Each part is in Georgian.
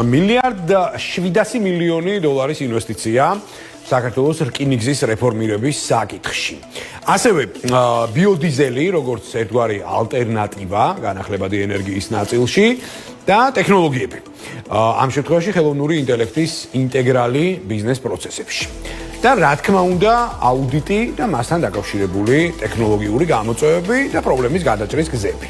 მილიარდ 700 მილიონი დოლარის ინვესტიცია საქართველოს რკინიგზის რეფორმირების საკითხში. ასევე ბიოდიზელი, როგორც ერთგვარი ალტერნატივა განახლებადი ენერგიის ნაწილში და ტექნოლოგიები. ამ შემთხვევაში ხელოვნური ინტელექტის ინტეგრალი ბიზნეს პროცესებში. და რა თქმა უნდა, აუდიტი და მასთან დაკავშირებული ტექნოლოგიური გამოწვევები და პრობლემის გადაჭრის გზები.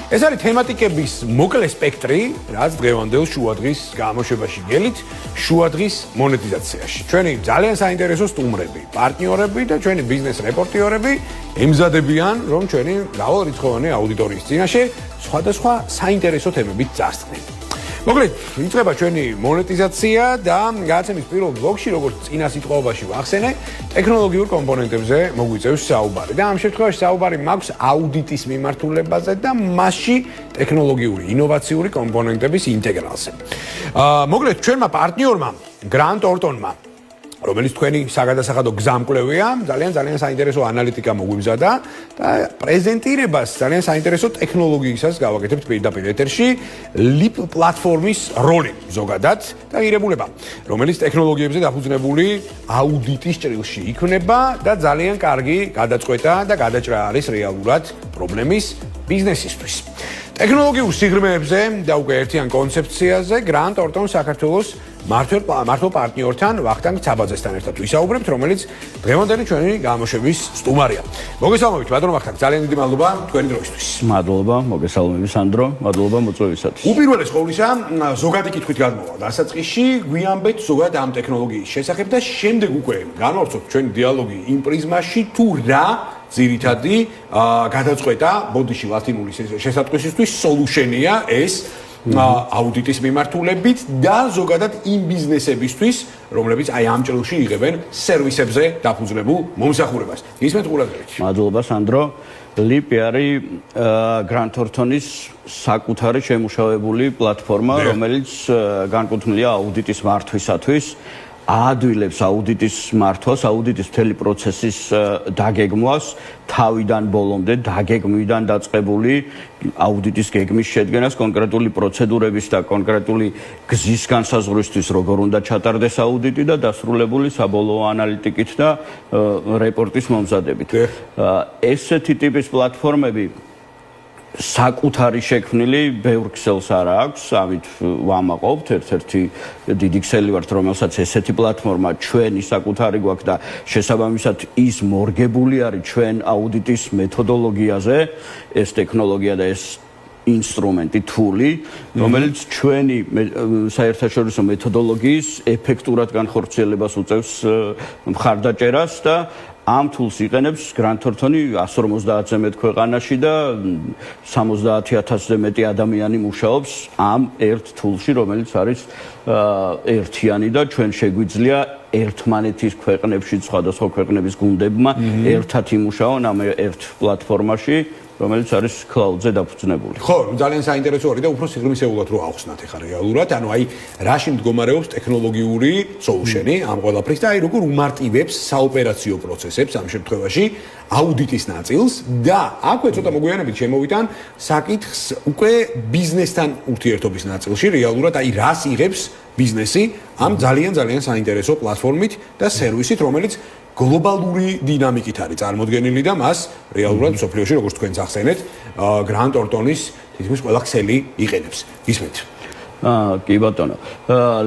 ეს არის თემატიკების მოკლე სპექტრი, რაც დღევანდელ შუადღის გამოშვებაში გელით შუადღის მონეტიზაციაში. ჩვენი ძალიან საინტერესო სტუმრები, პარტნიორები და ჩვენი ბიზნეს რეპორტიორები ემზადებიან, რომ ჩვენი მრავალრიცხოვანი აუდიტორიის წინაშე სხვადასხვა საინტერესო თემებით წარსდგნენ. მოკლედ, იწყება ჩვენი მონეტიზაცია და გადაცემის პირველ ბლოკში, როგორც წინა სიტყვაობაში ვახსენე, ტექნოლოგიურ კომპონენტებზე მოგვიწევს საუბარი. და ამ შემთხვევაში საუბარი მაქვს აუდიტის მიმართულებაზე და მასში ტექნოლოგიური, ინოვაციური კომპონენტების ინტეგრალზე. მოკლედ, ჩვენმა პარტნიორმა, Grant Thorntonმა, რომელიც თქვენი საგადასახადო გზამკვლევია, ძალიან საინტერესო ანალიტიკა მოგვიმზადა და პრეზენტირებას ძალიან საინტერესო ტექნოლოგიისას გავაკეთებთ პირდაპირ ეთერში LIP პლატფორმის როლი ზოგადად და ღირებულება, რომელიც ტექნოლოგიებზე დაფუძნებული აუდიტის ჭრილში იქმნება და ძალიან კარგი გადაწყვეტა და გადაჭრა არის რეალურად პრობლემის ბიზნესისთვის. ტექნოლოგიურ სიღრმეებზე და უკვე ერთიან კონცეფციაზე Grant Thornton საქართველოს მართლ პარტნიორთან ვახტანგ ცაბაძესთან ერთად ვისაუბრებთ, რომელიც დღევანდელი ჩვენი გამოშვების სტუმარია. მოგესალმებით, ბატონო ვახტანგ, ძალიან დიდი მადლობა თქვენი დროისთვის. მადლობა, მოგესალმებით სანდრო, მადლობა მოწვევისათვის. უპირველეს ყოვლისა, ზოგადი კითხვით გადმოვა დასაწყისში, გვიამბეთ ზოგადად ამ ტექნოლოგიის შესახებ და შემდეგ უკვე განვავრცობთ ჩვენი დიალოგი იმ პრიზმაში, თუ რა ძირითადი გადაწყვეტა ბოდიში ლათინური შესატყვისისთვის სოლუშენია ეს აუდიტის მიმართულებით და ზოგადად იმ ბიზნესებისთვის, რომლებიც აი ამ ჭრილში იღებენ სერვისებზე დაფუძნებულ მომსახურებას. ისმენთ ყურადღებით. მადლობა სანდრო. LIP არის Grant Thorntonis საკუთარი შემუშავებული პლატფორმა, რომელიც განკუთვნილია აუდიტის მართვისათვის. აადვილებს აუდიტის მართვას, აუდიტის მთელი პროცესის დაგეგმვას, თავიდან ბოლომდე დაგეგმვიდან დაწყებული აუდიტის გეგმის შედგენას, კონკრეტული პროცედურების და კონკრეტული გზის განსაზღვრისთვის, როგორ უნდა ჩატარდეს აუდიტი და დასრულებული საბოლოო ანალიტიკით და რეპორტის მომზადებით. ესეთი ტიპის პლატფორმები საკუთარი შექმნილი ბევრ ქსელს არ აქვს, ამით ვამაყობთ, ერთ-ერთი დიდი ქსელი ვართ, რომელსაც ესეთი პლატფორმა ჩვენი საკუთარი გვაქვს და შესაბამისად ის მორგებული არის ჩვენ აუდიტის მეთოდოლოგიაზე, ეს ტექნოლოგია და ეს ინსტრუმენტი, თული, რომელიც ჩვენი საერთაშორისო მეთოდოლოგიის ეფექტურად განხორციელებას უწევს მხარდაჭერას და ამ თულს იყენებს Grant Thornton 150-ზე მეტ ქვეყანაში და 70,000-ზე მეტი ადამიანი მუშაობს ამ ერთ თულში, რომელიც არის ერთიანი და ჩვენ შეგვიძლია ერთმანეთის ქვეყნებში, სხვადასხვა ქვეყნების გუნდებმა ერთად იმუშაონ ამ ერთ პლატფორმაში, რომელიც არის cloud-ზე დაფუძნებული. ხო, ძალიან საინტერესო არის და უფრო სიღრმისეულად რო ახსნათ ეხა რეალურად, ანუ აი რაში მდგომარეობს ტექნოლოგიური solution-ი ამ ყველაფრის და აი როგორ უმარტივებს საოპერაციო პროცესებს ამ შემთხვევაში აუდიტის ნაწილს და აქვე ცოტა მოგვიანებით შემოვიტან საკითხს უკვე ბიზნესთან ურთიერთობის ნაწილში, რეალურად აი რას იღებს ბიზნესი ამ ძალიან საინტერესო პლატფორმით და სერვისით, რომელიც გლობალური დინამიკით არის წარმოდგენილი და მას რეალურად მსოფლიოში, როგორც თქვენ ახსენეთ, Grant Thorntonis თითქმის ყველა ქსელი იყენებს. ისმენთ. კი ბატონო.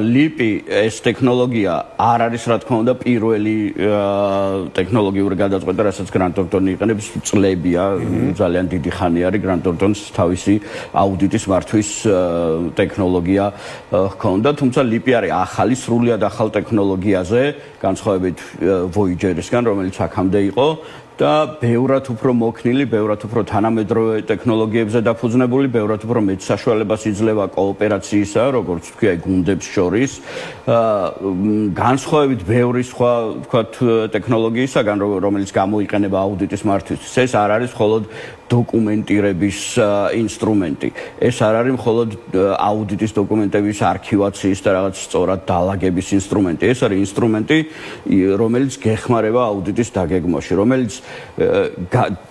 LIP ეს ტექნოლოგია არ არის რა თქმა უნდა პირველი ტექნოლოგიური გადაწყვეტა, რასაც Grant Thornton იყენებს, წლებია, ძალიან დიდი ხანი არის Grant Thornton's თავისი აუდიტის მართვის ტექნოლოგია ჰქონდა, თუმცა LIP არის ახალი, სრულიად ახალ ტექნოლოგიაზე, განსხვავებით Voyager-ისგან, რომელიც აქამდე იყო. და ბევრად უფრო მოქნილი, ბევრად უფრო თანამედროვე ტექნოლოგიებზე დაფუძნებული, ბევრად უფრო მეტ საშუალებას იძლევა კოოპერაციისა, როგორც თქვია, გუნდებს შორის. განსხვავებით ბევრი სხვა, ვთქვათ, ტექნოლოგიისაგან, რომელიც გამოიყენება აუდიტის მართვისთვის, ეს არ არის მხოლოდ დოკუმენტირების ინსტრუმენტი. ეს არ არის მხოლოდ აუდიტის დოკუმენტების არქივაციის და რაღაც სწორად დალაგების ინსტრუმენტი. ეს არის ინსტრუმენტი, რომელიც გეხმარება აუდიტის დაგეგმვაში, რომელიც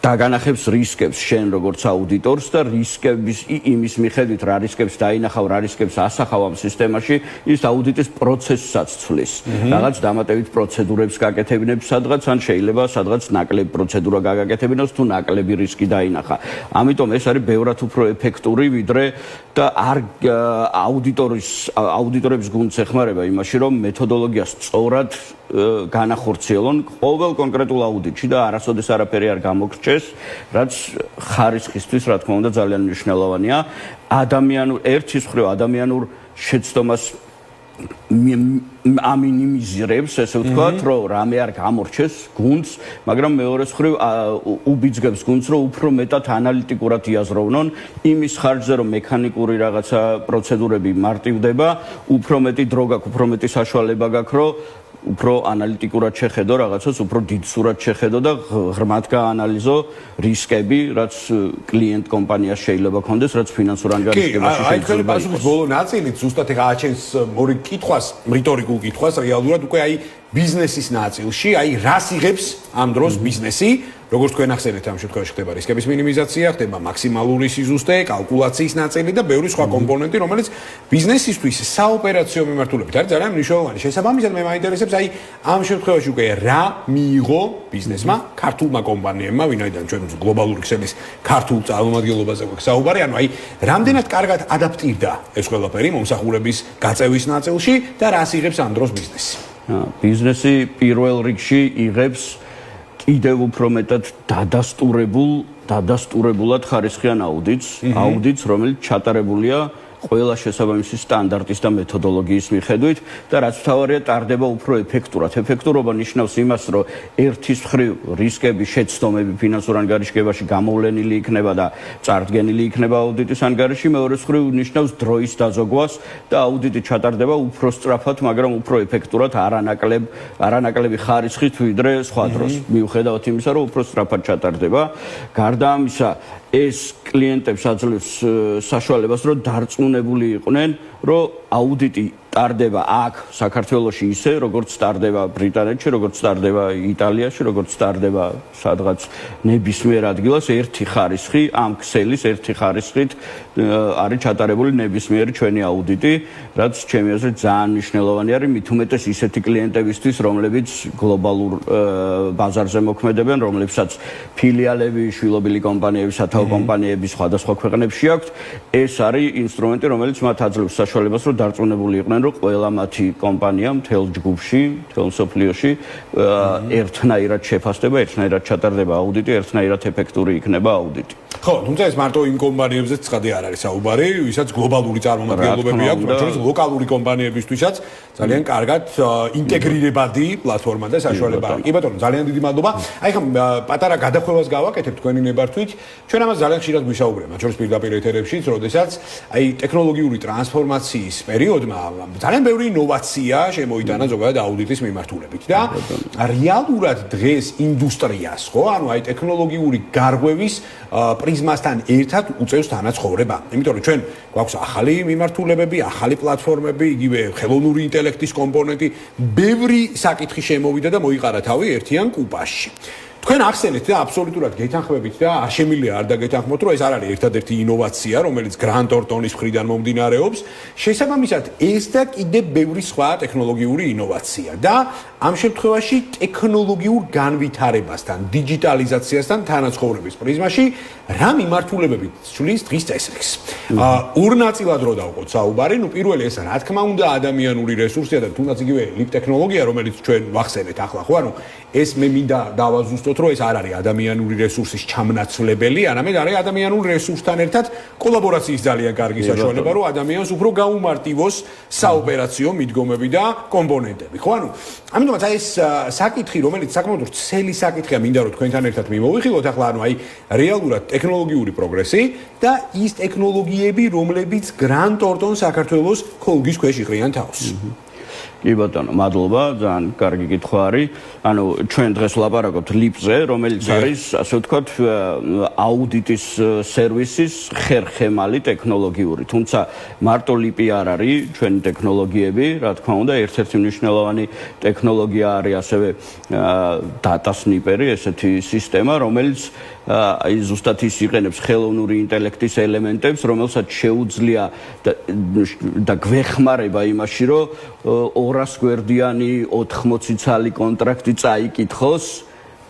დაგანახებს რისკებს შენ როგორც აუდიტორს და რისკების იმის მიხედვით რა რისკებს დაინახავ, რა რისკებს ასახავ ამ სისტემაში, ის აუდიტის პროცესსაც ცვლის. რაღაც დამატებით პროცედურებს გაკეთებინებს სადღაც, ან შეიძლება სადღაც ნაკლები პროცედურა გაგაკეთებინოს თუ ნაკლები რისკი დაინახა. ამიტომ ეს არის ბევრად უფრო ეფექტური ვიდრე და არ აუდიტორების გუნდს ეხმარება იმაში, რომ მეთოდოლოგია სწორად განახორციელონ ყოველ კონკრეტულ აუდიტში და არასოდეს არაფერი არ გამოგრჩეს, რაც ხარისხისთვის, რა თქმა უნდა, ძალიან მნიშვნელოვანია. ერთის მხრივ ადამიანურ შეცდომას ამინიმიზირებს, ესე ვთქვათ, რომ რამე არ გამორჩეს გუნდს, მაგრამ მეორეს მხრივ უბიძგებს გუნდს, რომ უფრო მეტად ანალიტიკურად იაზროვნონ იმის ხარჯზე, რომ მექანიკური რაღაცა პროცედურები მარტივდება, უფრო მეტი დრო გაქვს, უფრო მეტი საშუალება გაქვს, რომ უფრო ანალიტიკურად შეხედო რაღაცას, უფრო დიდსურად შეხედო და ღრმად გაანალიზო რისკები, რაც კლიენტ კომპანიას შეიძლება ქონდეს, რაც ფინანსურ ანგარიშებაში შეიძლება იყოს. აი, ბოლო ნაწილით ზუსტად ეხა აჩენს მორი კითხვას, რიტორიკულ კითხვას, რეალურად უკვე აი ბიზნესის ნაწილში, აი რას იღებს ამ დროს ბიზნესი, როგორც თქვენ ახსენეთ, ამ შემთხვევაში ხდება რისკების მინიმიზაცია, ხდება მაქსიმალური სიზუსტე, კალკულაციის ნაწილი და ბევრი სხვა კომპონენტი, რომელიც ბიზნესისთვის საოპერაციო მიმართულებით არის ძალიან მნიშვნელოვანი. შესაბამისად, მე მაინტერესებს აი ამ შემთხვევაში უკვე რა მიიღო ბიზნესმა, ქართულმა კომპანიებმა, ვინაიდან ჩვენ გლობალური ქსელის ქართულ წარმომადგენლობაზე გვაქვს საუბარი, ანუ აი რამდენად კარგად ადაპტირდა ეს ყველაფერი მომსახურების გაწევის ნაწილში და რას იღებს ამ დროს ბიზნესი. ბიზნესი პირველ რიგში იღებს კიდევ უფრო მეტად დადასტურებულად ხარისხიან აუდიტს, რომელიც ჩატარებულია ყველა შესაბამისი სტანდარტის და მეთოდოლოგიის მიხედვით და რაც მთავარია, ტარდება უფრო ეფექტურად. ეფექტურობა ნიშნავს იმას, რომ ერთის მხრივ რისკების შეცდომები ფინანსურ ანგარიშგებაში გამოვლენილი იქნება და წარდგენილი იქნება აუდიტის ანგარიში, მეორეს მხრივ ნიშნავს დროის დაზოგვას და აუდიტი ჩატარდება უფრო სწრაფად, მაგრამ უფრო ეფექტურად, არანაკლები ხარისხით ვიდრე სხვა დროს. მიუხედავად იმისა, რომ უფრო სწრაფად ჩატარდება. გარდა ამისა, ეს კლიენტებს აძლევს საშუალებას, რომ დარწმუნებული იყვნენ, რომ აუდიტი ტარდება აქ საქართველოში ისე, როგორც ტარდება ბრიტანეთში, როგორც ტარდება იტალიაში, როგორც ტარდება სადღაც ნებისმიერ ადგილას, ერთი ხარისხი, ამ ქსელის ერთი ხარისხით არის ჩატარებული ნებისმიერი ჩვენი აუდიტი, რაც ჩემი აზრით ძალიან მნიშვნელოვანი არის, მით უმეტეს ისეთი კლიენტებისთვის, რომლებიც გლობალურ ბაზარზე მოქმედებენ, რომლებსაც ფილიალები, შვილობილი კომპანიები, სათავო კომპანიები სხვადასხვა ქვეყნებში აქვთ. ეს არის ინსტრუმენტი, რომელიც მათ აძლევს საშუალებას, რომ დარწმუნებული იყვნენ, რომ ყველა მათი კომპანია მთელ ჯგუფში, მთელ მსოფლიოში ერთნაირად შეფასდება, ერთნაირად ჩატარდება აუდიტი, ერთნაირად ეფექტური იქნება აუდიტი. ხო, თუმცა ეს მარტო იმ კომპანიებზეც ცხადი არ არის საუბარი, ვისაც გლობალური წარმომადგენლობები აქვს, მათ შორის ლოკალური კომპანიებისთვისაც ძალიან კარგად ინტეგრირებადი პლატფორმა და საშუალება არის. კი ბატონო, ძალიან დიდი მადლობა. აი ხომ პატარა გადახვევას გავაკეთებ თქვენი ნებართვით. ჩვენ ამას ძალიან ხშირად გვისაუბრებთ, მათ შორის პირდაპირ ეთერებშიც, როდესაც აი ტექნოლოგიური ტრანსფორმაციის პერიოდმა ძალიან ბევრი ინოვაცია შემოიტანა ზოგადად აუდიტის მიმართულებით და რეალურად დღეს ინდუსტრიას, ხო, ანუ აი ტექნოლოგიური გარღვევის პრიზმასთან ერთად უწევს თანაცხოვრება. იმიტომ რომ ჩვენ გვაქვს ახალი მიმართულებები, ახალი პლატფორმები, იგივე ხელოვნური ინტელექტის კომპონენტი, ბევრი საკითხი შემოვიდა და მოიყარა თავი ერთიან კუპაში. თქვენ ახსენეთ და აბსოლუტურად გეთანხმებით და არ შემიძლია არ დაგეთანხმოთ, რომ ეს არ არის ერთადერთი ინოვაცია, რომელიც გრანტ თორტონის მხრიდან მომდინარეობს. შესაბამისად, ეს და კიდევ ბევრი სხვა ტექნოლოგიური ინოვაცია და ამ შემთხვევაში ტექნოლოგიურ განვითარებასთან, დიჯიტალიზაციასთან თანაცხოვრების პრიზმაში რა მიმართულებები ცვლის დღის წესრიგს. ორ ნაწილად რო დავყოთ საუბარი, ნუ პირველი ეს რა თქმა უნდა ადამიანური რესურსია და თუნდაც იგივე ლიპ ტექნოლოგია, რომელიც ჩვენ ვახსენეთ ახლა, ხო, ანუ ეს მე მინდა დავაზუსტოთ, რომ ეს არ არის ადამიანური რესურსის ჩამნაცვლებელი, არამედ არის ადამიანურ რესურსთან ერთად კოლაბორაციის ძალიან კარგი საშუალება, რომ ადამიანს უფრო გაუმარტივოს საოპერაციო მიდგომები და კომპონენტები, ხო, ანუ ამიტომაც აი ეს საკითხი, რომელიც საკმაოდ ვრცელი საკითხია, მინდა რომ თქვენთან ერთად მიმოვიხილოთ ახლა, ანუ აი რეალურად ტექნოლოგიური პროგრესი და ის ტექნოლოგიები, რომლებიც გრანტ თორტონ საქართველოს ქოლგის ქვეშ იყრიან თავს. კი ბატონო, მადლობა, ძალიან კარგი კითხვა არის. ანუ ჩვენ დღეს ვლაპარაკობთ ლიპზე, რომელიც არის, ასე ვთქვათ, აუდიტის სერვისის ხერხემალი ტექნოლოგიური. თუმცა მარტო ლიპი არ არის ჩვენი ტექნოლოგიები, რა თქმა უნდა, ერთ-ერთი მნიშვნელოვანი ტექნოლოგია არის ასევე data sniper-ი, ესეთი სისტემა, რომელიც აი ზუსტად ის იყენებს ხელოვნური ინტელექტის ელემენტებს, რომელსაც შეუძლია და გვეხმარება იმაში, რომ 200 გვერდიანი 80 ცალი კონტრაქტი წაიკითხოს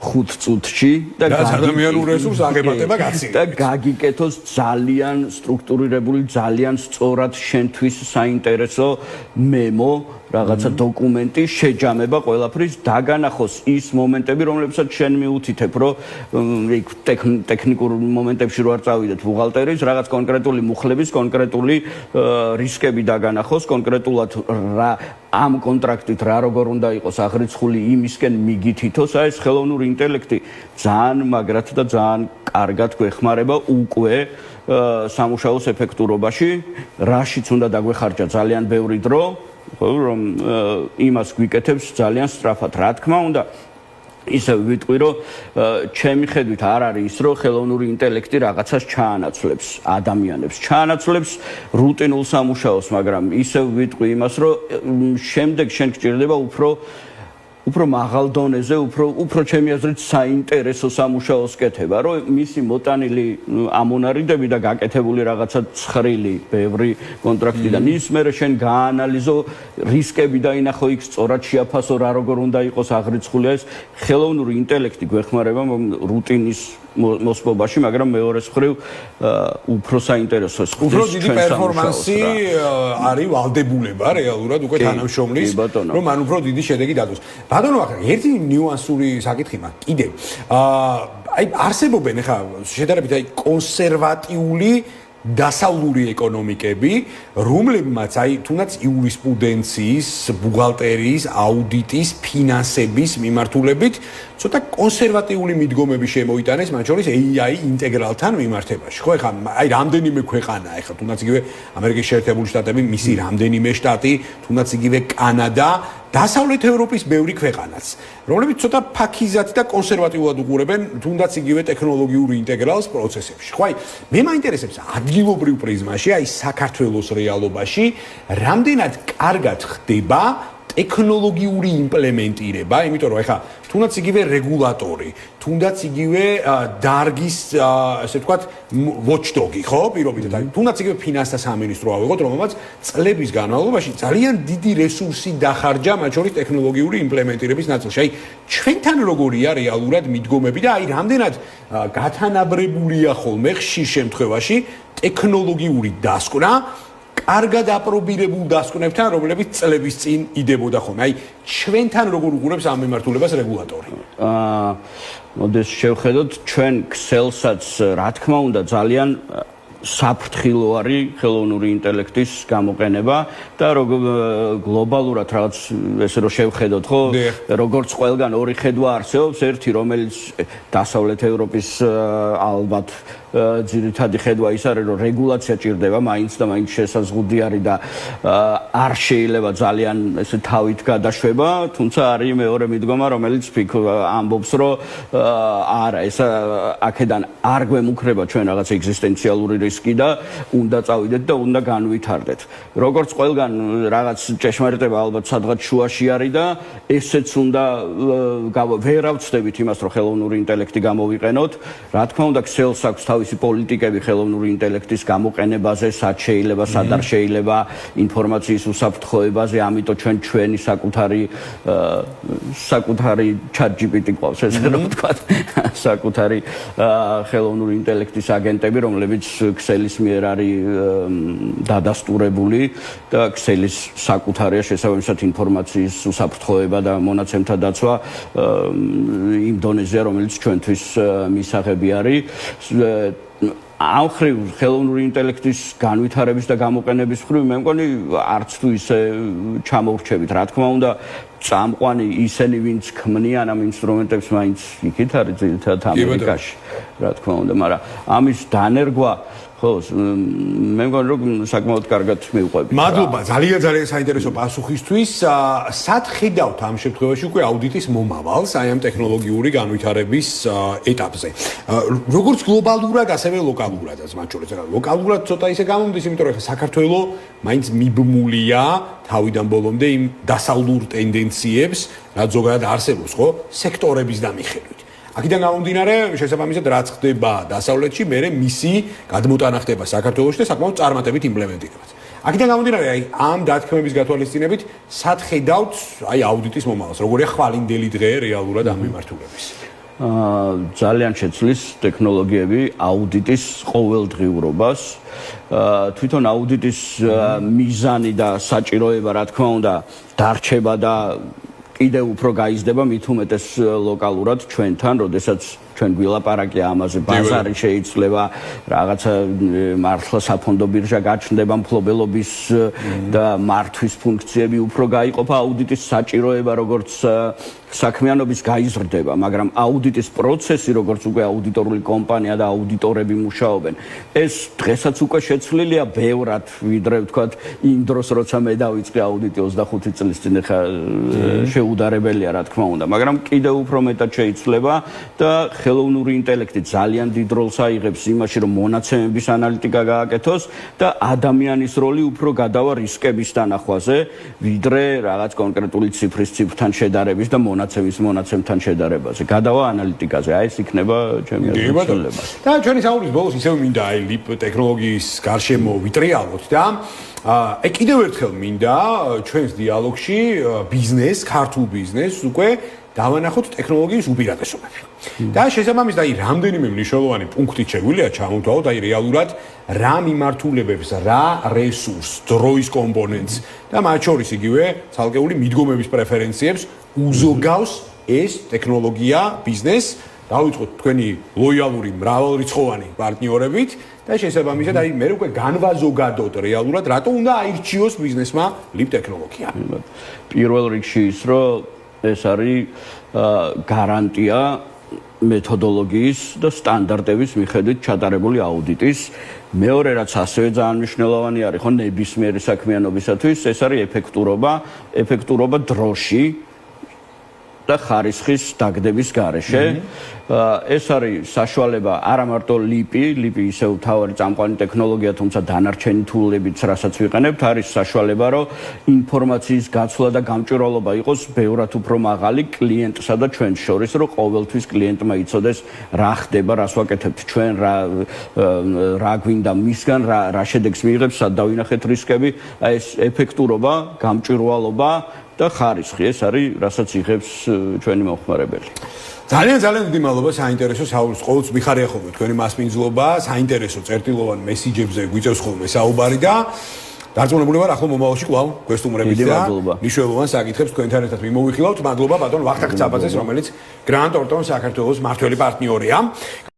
5 წუთში და ადამიანურ რესურს აღემატება გაცილებით და გაგიკეთოს ძალიან სტრუქტურირებული, ძალიან სწორად შენთვის საინტერესო მემო, რაღაცა დოკუმენტი, შეჯამება ყველაფრის, დაგანახოს ის მომენტები, რომლებსაც შენ მიუთითებ, რომ ტექნიკურ მომენტებში რო არ წავიდეთ ბუღალტერის, რაღაც კონკრეტული მუხლების, კონკრეტული რისკები დაგანახოს, კონკრეტულად რა ამ კონტრაქტით რა როგორ უნდა იყოს აღრიცხული იმისკენ მიგითითოს, აი ეს ხელოვნური ინტელექტი ძალიან მაგრად და ძალიან კარგად გვეხმარება უკვე სამუშაოს ეფექტურობაში, რაშიც უნდა დაგვეხარჯა ძალიან ბევრი დრო, რომ იმას გვიკეთებს ძალიან სწრაფად. რა თქმა უნდა, ისე ვიტყვი, რომ ჩემი ხედვით არ არის ის, რომ ხელოვნური ინტელექტი რაღაცას ჩაანაცვლებს ადამიანებს, ჩაანაცვლებს რუტინულ სამუშაოს, მაგრამ ისე ვიტყვი იმას, რომ შემდეგ შენ გჭირდება უფრო მაღალ დონეზე, უფრო ჩემი აზრით საინტერესო სამუშაოს კეთება, რომ მისი მოტანილი ამონარიდები და გაკეთებული რაღაცა ცხრილი, ბევრი კონტრაქტიდან ის მერე შენ გაანალიზო რისკები და ინახო იქ სწორად შეაფასო რა როგორ უნდა იყოს აღრიცხული ეს ხელოვნური ინტელექტი გვეხმარება რუტინის მოსპობაში, მაგრამ მეორეს მხრივ უფრო საინტერესო უფრო დიდი პერფორმანსი არის ვალდებულება რეალურად უკვე თანამშრომლის, რომ მან უფრო დიდი შედეგი დადოს. ბატონო, ახლა ერთი ნიუანსური საკითხი მაქვს კიდევ. აი არსებობენ ახლა შედარებით აი კონსერვატიული დასავლური ეკონომიკები, რომლებმაც აი თუნდაც იურისპრუდენციის, ბუღალტერიის, აუდიტის, ფინანსების მიმართულებით ცოტა კონსერვატიული მიდგომები შემოიტანეს, მათ შორის AI ინტეგრალთან მიმართებაში. ხო, ეხლა აი რამდენიმე ქვეყანაა, ეხლა თუნდაც იგივე ამერიკის შეერთებული შტატები, მისი რამდენიმე შტატი, თუნდაც იგივე კანადა, დასავლეთ ევროპის ბევრი ქვეყანაც, რომლებიც ცოტა ფაქიზად და კონსერვატიულად უყურებენ თუნდაც იგივე ტექნოლოგიური ინტეგრალს პროცესებში. ხო, აი მე მაინტერესებს ადგილობრივ პრიზმაში, აი საქართველოს რეალობაში, რამდენად კარგად ხდება ტექნოლოგიური იმპლემენტირება, იმიტომ რომ ეხლა თუნდაც იგივე რეგულატორი, თუნდაც იგივე დარგის, ასე ვთქვათ, watchdog-ი, ხო, პირობითად, აი თუნდაც იგივე ფინანსთა სამინისტრო ავიღოთ, რომელმაც წლების განმავლობაში ძალიან დიდი რესურსი დახარჯა, მათ შორის ტექნოლოგიური იმპლემენტირების ნაწილში. აი ჩვენთან როგორია რეალურად მიდგომები და აი რამდენად გათანაბრებულია ხოლმე ხშირ შემთხვევაში ტექნოლოგიური დასკვნა კარგად აპრობირებულ დასკვნებთან, რომლებიც წლების წინ იდებოდა ხოლმე. აი, ჩვენთან როგორ უყურებს ამ მიმართულებას რეგულატორი? მოდეს შევხედოთ, ჩვენ ქსელსაც, რა თქმა უნდა, ძალიან საფრთხილო არის ხელოვნური ინტელექტის გამოყენება და გლობალურად რაღაც ესე რომ შევხედოთ, ხო, როგორც ყველგან ორი ხედვა არსებობს, ერთი რომელიც დასავლეთ ევროპის ალბათ ძირითადი ხედვა ის არის, რომ რეგულაცია ჭირდება მაინც და მაინც შესაძლებელი არის და არ შეიძლება ძალიან ესე თავით გადაშვება, თუმცა არის მეორე მიდგომა, რომელიც ამბობს, რომ არა, ეს აქედან არ გვემუქრება ჩვენ რაღაც ეგზისტენციალური რისკი და უნდა წავიდეთ და უნდა განვითარდეთ. როგორც ყველგან რაღაც ჭეშმარიტება ალბათ სადღაც შუაში არის და ესეც უნდა ვერ ავწდებით იმას, რომ ხელოვნური ინტელექტი გამოვიყენოთ. რა თქმა უნდა, ქსელს აქვს თავისი პოლიტიკები ხელოვნური ინტელექტის გამოყენებაზე, სად შეიძლება, სად არ შეიძლება, ინფორმაციის უსაფრთხოებაზე, ამიტომ ჩვენი საკუთარი ChatGPT ყავს, ესე რომ ვთქვათ, საკუთარი ხელოვნური ინტელექტის აგენტები, რომლებიც ქსელის მიერ არის დადასტურებული და ქსელის საკუთარია შესაბამისად ინფორმაციის უსაფრთხოება და მონაცემთა დაცვა იმ დონეზეა, რომელიც ჩვენთვის მისაღები არის. ამ ხრივ ხელოვნური ინტელექტის განვითარების და გამოყენების ხრივ მე მგონი არც თუ ისე ჩამოვრჩებით. რა თქმა უნდა, წამყვანი ისინი, ვინც ქმნიან ამ ინსტრუმენტებს, მაინც იქით არის ძირითადად ამერიკაში, რა თქმა უნდა, მაგრამ ამის დანერგვა ხო, მე მგონი რომ საკმაოდ კარგად მივყვებით. მადლობა, ძალიან საინტერესო პასუხისთვის. სად ხედავთ ამ შემთხვევაში უკვე აუდიტის მომავალს აი ამ ტექნოლოგიური განვითარების ეტაპზე? როგორც გლობალურად, ასევე ლოკალურადაც, მათ შორის რა ლოკალურად ცოტა ისე გამომდის, იმიტომ რომ საქართველოს მაინც მიბმულია თავიდან ბოლომდე იმ დასავლურ ტენდენციებს, რაც ზოგადად არსებობს, ხო, სექტორების დამიხედვით. აქედან გამომდინარე, შესაბამისად რაც ხდება დასავლეთში, მერე მისი გადმოტანა ხდება საქართველოში და საკმაოდ წარმატებით იმპლემენტირებაც. აქედან გამომდინარე, აი ამ დათქმების გათვალისწინებით, სად ხედავთ აი აუდიტის მომავალს, როგორია ხვალინდელი დღე რეალურად ამ მიმართულების? ძალიან შეცვლის ტექნოლოგიები აუდიტის ყოველდღიურობას. თვითონ აუდიტის მიზანი და საჭიროება, რა თქმა უნდა, დარჩება და კიდევ უფრო გაიზრდება მით უმეტეს ლოკალურად ჩვენთან, როდესაც ჩვენ გვილაპარაკია ამაზე, ბაზარი შეიცვლება, რაღაცა მართლა საფონდო ბირჟა გაჩნდება, მფლობელობის და მართვის ფუნქციები უფრო გაიყოფა, აუდიტის საჭიროება როგორც საქმიანობის გაიზრდება, მაგრამ აუდიტის პროცესი, როგორც უკვე აუდიტორული კომპანია და აუდიტორები მუშაობენ, ეს დღესაც უკვე შეცვლილია ბევრად, ვიდრე ვთქვათ, იმ დროს, როცა მე დავიწყე აუდიტი 25 წლის წინ, ხა შეუდარებელია, რა თქმა უნდა, მაგრამ კიდევ უფრო მეტად შეიცვლება და ხელოვნური ინტელექტი ძალიან დიდ როლს აიღებს იმაში, რომ მონაცემების ანალიტიკა გააკეთოს და ადამიანის როლი უფრო გადავა რისკების დანახვაზე, ვიდრე რაღაც კონკრეტული ციფრთან შედარების და მონაცემთან შედარებაზე. გადავა ანალიტიკაზე. აი ეს იქნება ჩემი აღწერა. და ჩვენი საუბრის ბოლოს ისევ მინდა აი ლიპ ტექნოლოგიის გარშემო ვიტრიალოთ და აი კიდევ ერთხელ მინდა ჩვენს დიალოგში ბიზნეს, ქართულ ბიზნესს უკვე დავანახოთ ტექნოლოგიის უპირატესობები. და შესაბამისად აი რამდენიმე მნიშვნელოვანი პუნქტი შეგვიძლია ჩამოვთვალოთ აი რეალურად რა მიმართულებებს, რა რესურსს, დროის კომპონენტს და მათ შორის იგივე ცალკეული მიდგომების პრეფერენციებს უზოგავს ეს ტექნოლოგია ბიზნესს. დავიწყოთ თქვენი ლოიალური მრავალრიცხოვანი პარტნიორებით და შესაბამისად აი მე უკვე განვაზოგადოთ რეალურად რატო უნდა აირჩიოს ბიზნესმა ლიპ ტექნოლოგია. პირველ რიგში ის რომ ეს არის გარანტია მეთოდოლოგიის და სტანდარტების მიხედვით ჩატარებული აუდიტის. მეორე რაც ასევე ძალიან მნიშვნელოვანი არის, ხო, ნებისმიერი საქმიანობისათვის, ეს არის ეფექტურობა დროში და ხარისხის დაგდების გარეშე. ეს არის საშუალება არა მარტო ლიპი ისევ თავარი წამყვანი ტექნოლოგია, თუმცა დანარჩენი თულებიც, რასაც ვიყენებთ, არის საშუალება, რომ ინფორმაციის გაცვლა და გამჭვირვალობა იყოს ბევრად უფრო მაღალი კლიენტსა და ჩვენს შორის, რომ ყოველთვის კლიენტმა იცოდეს რა ხდება, რას ვაკეთებთ ჩვენ, რა გვინდა მისგან, რა შედეგს მიიღებს, სად დავინახეთ რისკები, აი ეს ეფექტურობა, გამჭვირვალობა და ხარისხი, ეს არის, რასაც იღებს ჩვენი მომხმარებელი. ძალიან დიდი მადლობა საინტერესო საუბრს. ყოველთვის მიხარია ხოლმე თქვენი მასპინძლობა, საინტერესო წერტილოვან მესიჯებზე გვიწევს ხოლმე საუბარი და დარწმუნებული ვარ, ახლა მომავალში კვლავ გვესტუმრებით და მნიშვნელოვან საკითხებს თქვენთან ერთად მიმოვიხილავთ. მადლობა ბატონ ვახტანგ ცაბაძეს, რომელიც Grant Thornton საქართველოს მმართველი პარტნიორია.